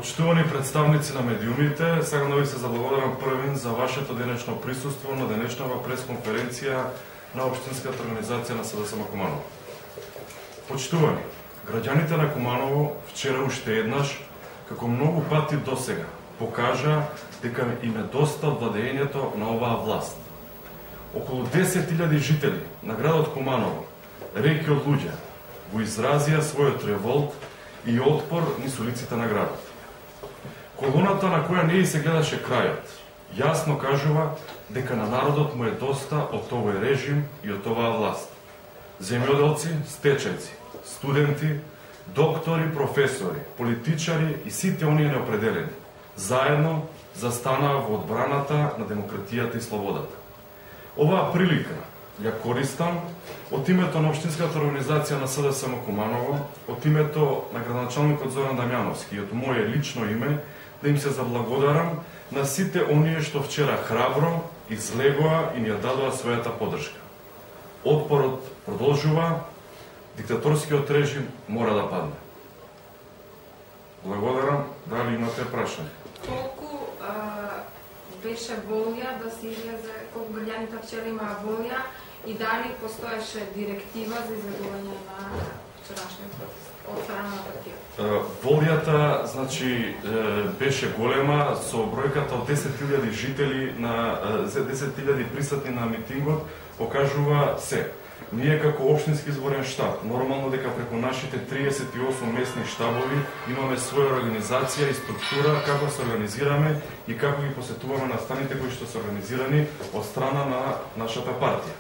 Почитувани представници на медиумите, сакам да ви се заблагодарам првин за вашето денешно присуство на денешната пресконференција на Општинската организација на СДСМ Куманово. Почитувани, граѓаните на Куманово вчера уште еднаш, како многу пати досега, покажа дека им е доста од владењето на оваа власт. Околу 10.000 жители на градот Куманово, реки од луѓе, го изразија својот револт и отпор низ улиците на градот. Колоната на која не и се гледаше крајот, јасно кажува дека на народот му е доста од овој режим и од оваа власт. Земјоделци, стечајци, студенти, доктори, професори, политичари и сите оние неопределени, заедно застанаа во одбраната на демократијата и слободата. Оваа прилика ја користам од името на Општинската организација на СДСМ Куманово, од името на градоначалникот Зоран Дамјановски и од моје лично име, да им се заблагодарам на сите оние што вчера храбро излегоа и ни ја дадоа својата поддршка. Отпорот продолжува, диктаторскиот режим мора да падне. Благодарам, дали имате прашање? Колку беше волја да се излезе, колку граѓаните вчера имаа волја и дали постоеше директива за изведување на вчерашниот протест од страна на партијата? Волјата, значи, беше голема, со бројката од 10.000 жители на 10.000 присутни на митингот покажува се. Ние како општински зборен штаб, нормално дека преку нашите 38 местни штабови имаме своја организација и структура како се организираме и како ги посетуваме настаните кои што се организирани од страна на нашата партија.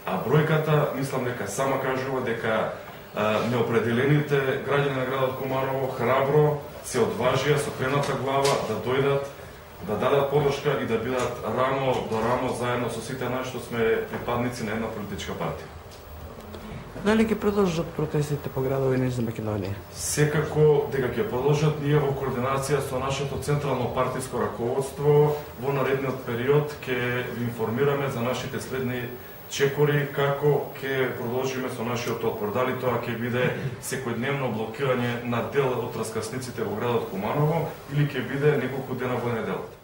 А бројката, мислам дека сама кажува дека неопределените граѓани на градот Куманово храбро се одважија со крената глава да дојдат, да дадат поддршка и да бидат рамо до рамо заедно со сите нас што сме припадници на една политичка партија. Дали ќе продолжат протестите по градови низ Македонија? Секако дека ќе продолжат, ние во координација со нашето централно партиско раководство во наредниот период ќе ви информираме за нашите следни чекори како ќе продолжиме со нашиот отпор. Дали тоа ќе биде секојдневно блокирање на дел од раскасниците во градот Куманово или ќе биде неколку дена во неделата.